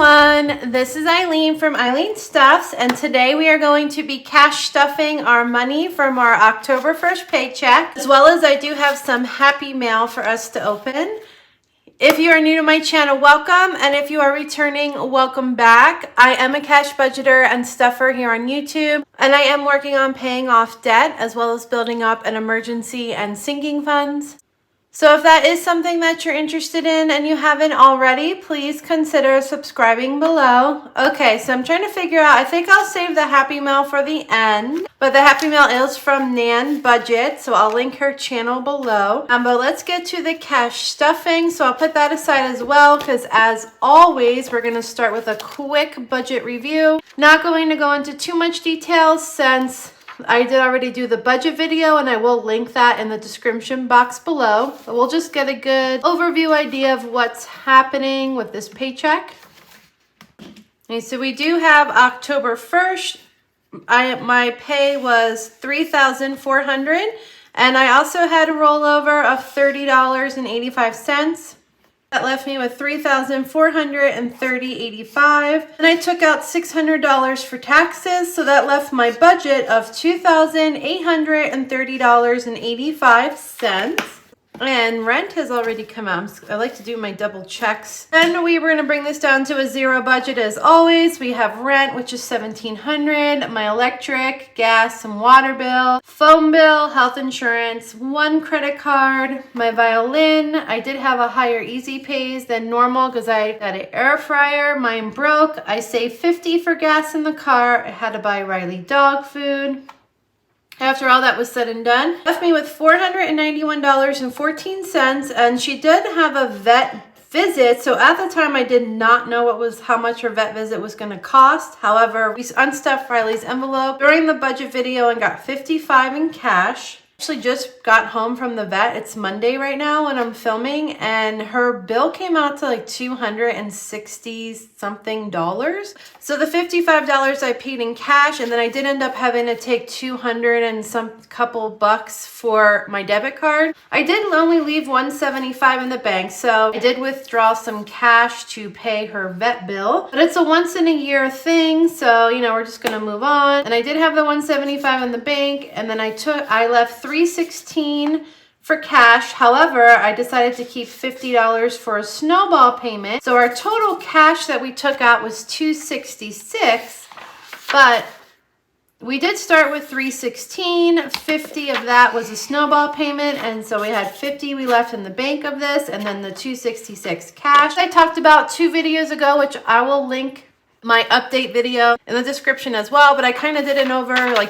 everyone, this is Eileen from Eileen Stuffs, and today we are going to be cash stuffing our money from our October 1st paycheck, as well as I do have some happy mail for us to open. If you are new to my channel, welcome, and if you are returning, welcome back. I am a cash budgeter and stuffer here on YouTube, and I am working on paying off debt as well as building up an emergency and sinking funds. So if that is something that you're interested in and you haven't already, please consider subscribing below. Okay, so I'm trying to figure out, I think I'll save the Happy Mail for the end, but the Happy Mail is from Nan Budget, so I'll link her channel below. But let's get to the cash stuffing. So I'll put that aside as well, because as always, we're gonna start with a quick budget review. Not going to go into too much details since I did already do the budget video, and I will link that in the description box below. But we'll just get a good overview idea of what's happening with this paycheck. Okay, so we do have October 1st. My pay was $3,400, and I also had a rollover of $30.85. That left me with $3,430.85, and I took out $600 for taxes, so that left my budget of $2,830.85. And rent has already come out. I like to do my double checks. And we were going to bring this down to a zero budget as always. We have rent, which is $1,700, my electric, gas, and water bill, phone bill, health insurance, one credit card, my violin. I did have a higher easy pays than normal because I got an air fryer. Mine broke. I saved $50 for gas in the car. I had to buy Riley dog food. After all that was said and done, left me with $491.14, and she did have a vet visit. So at the time, I did not know how much her vet visit was going to cost. However, we unstuffed Riley's envelope during the budget video and got $55 in cash. Actually just got home from the vet. It's Monday right now when I'm filming, and her bill came out to like $260 something. So the $55 I paid in cash, and then I did end up having to take $200 and some couple bucks for my debit card. I did only leave $175 in the bank, so I did withdraw some cash to pay her vet bill, but it's a once in a year thing, so you know, we're just gonna move on. And I did have the $175 in the bank, and then I left $316 for cash. However, I decided to keep $50 for a snowball payment. So our total cash that we took out was $266, but we did start with $316. $50 of that was a snowball payment, and so we had $50 we left in the bank of this, and then the $266 cash I talked about 2 videos ago, which I will link my update video in the description as well. But I kind of did an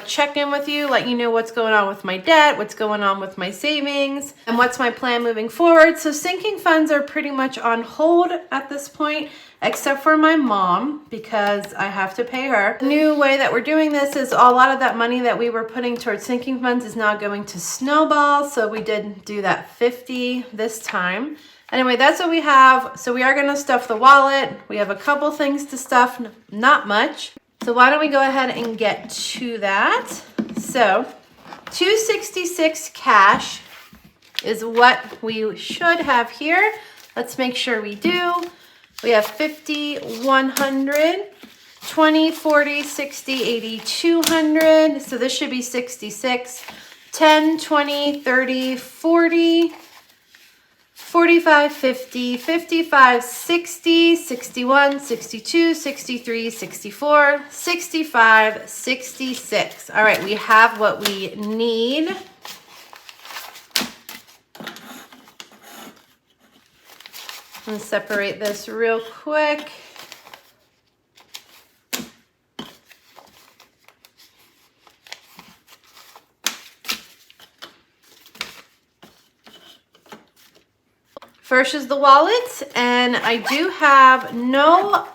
check-in with you, let you know what's going on with my debt, what's going on with my savings, and what's my plan moving forward. So sinking funds are pretty much on hold at this point, except for my mom, because I have to pay her. The new way that we're doing this is a lot of that money that we were putting towards sinking funds is now going to snowball. So we did do that $50 this time. Anyway, that's what we have. So we are going to stuff the wallet. We have a couple things to stuff, not much. So why don't we go ahead and get to that? So $266 cash is what we should have here. Let's make sure we do. We have 50, 100, 20, 40, 60, 80, 200. So this should be 66, 10, 20, 30, 40, 45, 50, 55, 60, 61, 62, 63, 64, 65, 66. All right, we have what we need. Let's separate this real quick. First is the wallet, and I do have no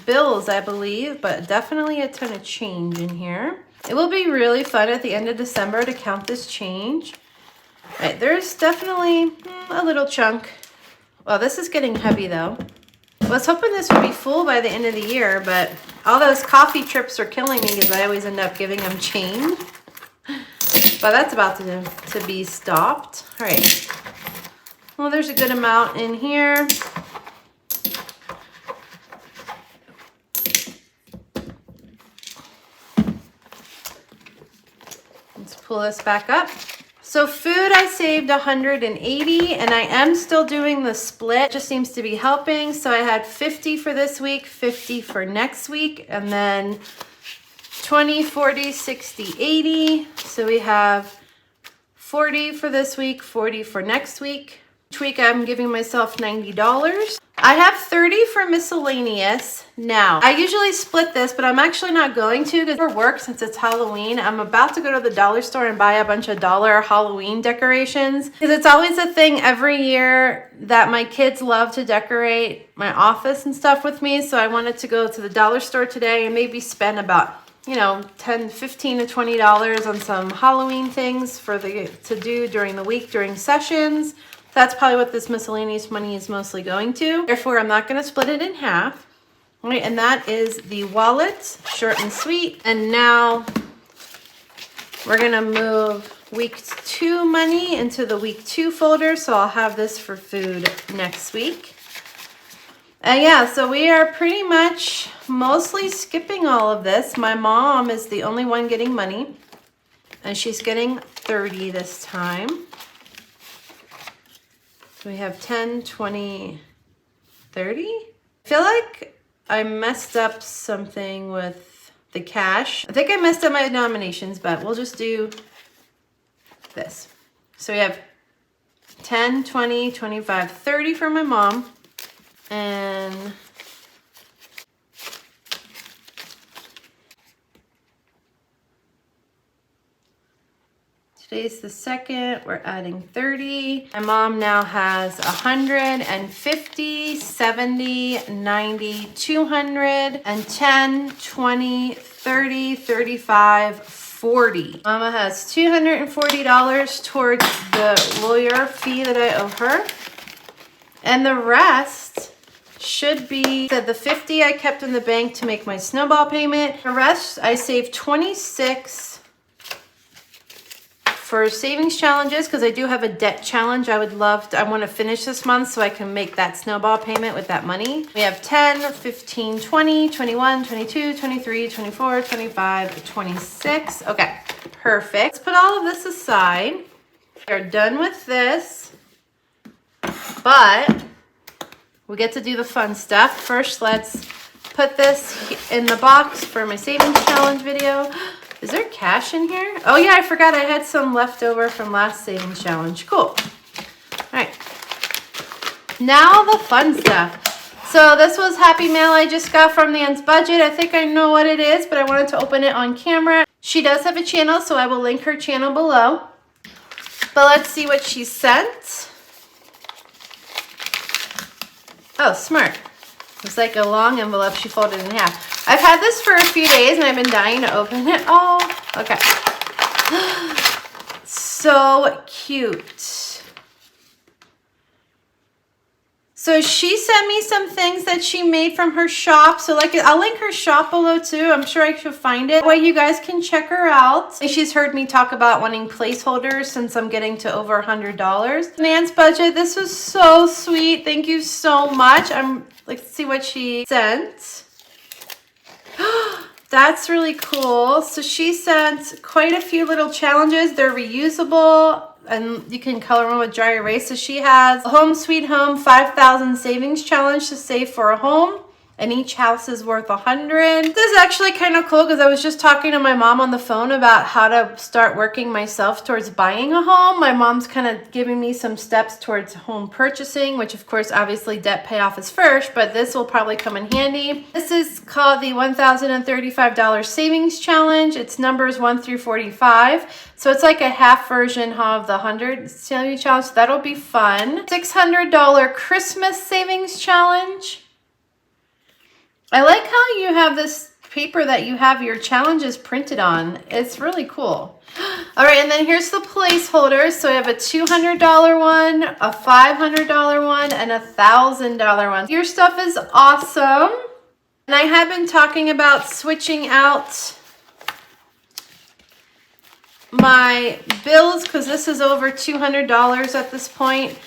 bills, I believe, but definitely a ton of change in here. It will be really fun at the end of December to count this change. All right, there's definitely a little chunk. Well, this is getting heavy though. I was hoping this would be full by the end of the year, but all those coffee trips are killing me because I always end up giving them change. But that's about to be stopped. All right. Well, there's a good amount in here. pull this back up. So food, I saved 180, and I am still doing the split. It just seems to be helping. So I had 50 for this week, 50 for next week, and then 20, 40, 60, 80. So we have 40 for this week, 40 for next week. Each week I'm giving myself $90. I have 30 for miscellaneous. Now, I usually split this, but I'm actually not going to because for work, since it's Halloween, I'm about to go to the dollar store and buy a bunch of dollar Halloween decorations. Because it's always a thing every year that my kids love to decorate my office and stuff with me. So I wanted to go to the dollar store today and maybe spend about, you know, $10, $15 to $20 on some Halloween things to do during the week, during sessions. That's probably what this miscellaneous money is mostly going to. Therefore, I'm not going to split it in half. All right, and that is the wallet, short and sweet. And now we're going to move week 2 money into the week 2 folder. So I'll have this for food next week. And yeah, so we are pretty much mostly skipping all of this. My mom is the only one getting money, and she's getting 30 this time. So we have 10, 20, 30. I feel like I messed up something with the cash. I think I messed up my denominations, but we'll just do this. So we have 10, 20, 25, 30 for my mom. And today's the 2nd, we're adding 30. My mom now has 150, 70, 90, 200, and 10, 20, 30, 35, 40. Mama has $240 towards the lawyer fee that I owe her. And the rest should be, the 50 I kept in the bank to make my snowball payment. The rest, I saved 26 for savings challenges because I do have a debt challenge. I want to finish this month so I can make that snowball payment with that money. We have 10, 15, 20, 21, 22, 23, 24, 25, 26. Okay, perfect. Let's put all of this aside. We are done with this, but we get to do the fun stuff. First, let's put this in the box for my savings challenge video. Is there cash in here? Oh yeah, I forgot I had some left over from last savings challenge. Cool. All right. Now the fun stuff. So this was Happy Mail I just got from Nan's budget. I think I know what it is, but I wanted to open it on camera. She does have a channel, so I will link her channel below. But let's see what she sent. Oh, smart. It's like a long envelope she folded in half. I've had this for a few days and I've been dying to open it. Oh, okay. So cute. So she sent me some things that she made from her shop. So like, I'll link her shop below too. I'm sure I should find it. That way you guys can check her out. She's heard me talk about wanting placeholders since I'm getting to over $100. Nan's budget, this was so sweet. Thank you so much. Let's see what she sent. That's really cool. So she sent quite a few little challenges. They're reusable and you can color them with dry erase. So she has a Home Sweet Home 5,000 savings challenge to save for a home. And each house is worth 100. This is actually kind of cool because I was just talking to my mom on the phone about how to start working myself towards buying a home. My mom's kind of giving me some steps towards home purchasing, which of course, obviously debt payoff is first, but this will probably come in handy. This is called the $1,035 savings challenge. It's numbers 1 through 45. So it's like a half version of the 100 savings challenge. So that'll be fun. $600 Christmas savings challenge. I like how you have this paper that you have your challenges printed on. It's really cool. All right, and then here's the placeholders. So I have a $200 one, a $500 one, and a $1,000 one. Your stuff is awesome. And I have been talking about switching out my bills because this is over $200 at this point.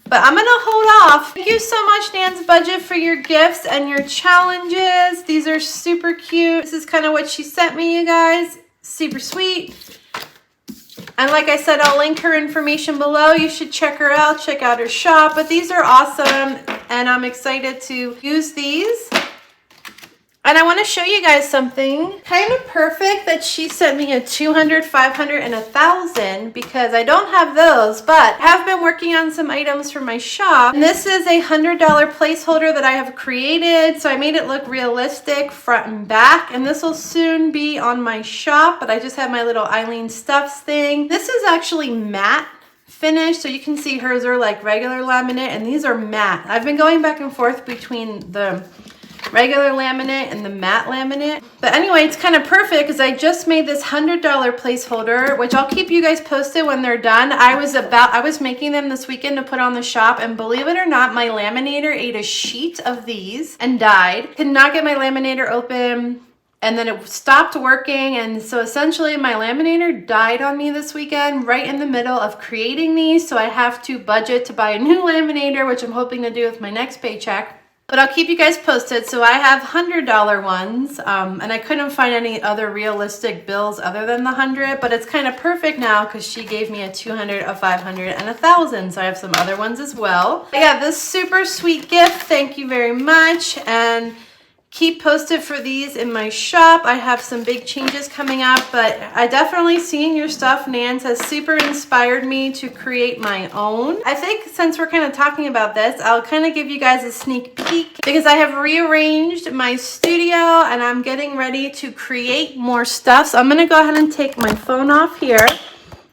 But I'm gonna hold off. Thank you so much, Nan's Budget, for your gifts and your challenges. These are super cute. This is kind of what she sent me, you guys. Super sweet. And like I said, I'll link her information below. You should check her out, check out her shop. But these are awesome, and I'm excited to use these. And I want to show you guys something kind of perfect that she sent me a 200, 500, and 1,000 because I don't have those, but I have been working on some items for my shop. And this is a $100 placeholder that I have created. So I made it look realistic front and back. And this will soon be on my shop, but I just have my little Eileen Stuffs thing. This is actually matte finish, so you can see hers are like regular laminate and these are matte. I've been going back and forth between the regular laminate and the matte laminate. But anyway, it's kind of perfect because I just made this $100 placeholder, which I'll keep you guys posted when they're done. I was making them this weekend to put on the shop, and believe it or not, my laminator ate a sheet of these and died. Could not get my laminator open, and then it stopped working, and so essentially my laminator died on me this weekend right in the middle of creating these. So I have to budget to buy a new laminator, which I'm hoping to do with my next paycheck. But I'll keep you guys posted. So I have $100 ones, and I couldn't find any other realistic bills other than the 100, but it's kind of perfect now because she gave me a 200, a 500, and 1,000. So I have some other ones as well. I got this super sweet gift. Thank you very much. And keep posted for these in my shop. I have some big changes coming up, but I definitely seen your stuff, Nance, has super inspired me to create my own. I think since we're kind of talking about this, I'll kind of give you guys a sneak peek because I have rearranged my studio and I'm getting ready to create more stuff. So I'm going to go ahead and take my phone off here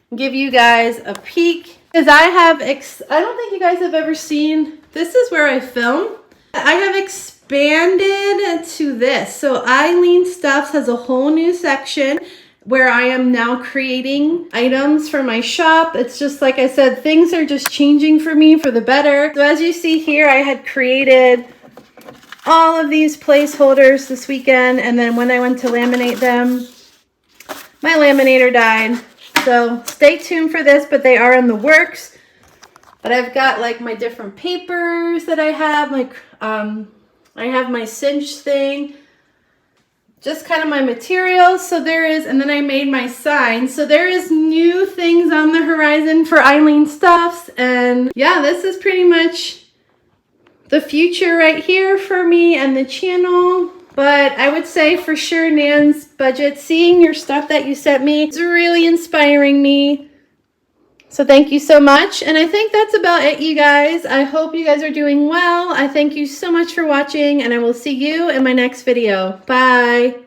and give you guys a peek because I don't think you guys have ever seen, this is where I film. I have expanded to this. So Eileen Stuffs has a whole new section where I am now creating items for my shop. It's just like I said, things are just changing for me for the better. So as you see here, I had created all of these placeholders this weekend, and then when I went to laminate them, my laminator died. So stay tuned for this, but they are in the works. But I've got like my different papers that I have, like I have my cinch thing, just kind of my materials. So there is, and then I made my sign. So there is new things on the horizon for Eileen Stuffs. And yeah, this is pretty much the future right here for me and the channel. But I would say for sure, Nan's budget, seeing your stuff that you sent me is really inspiring me. So thank you so much. And I think that's about it, you guys. I hope you guys are doing well. I thank you so much for watching, and I will see you in my next video. Bye.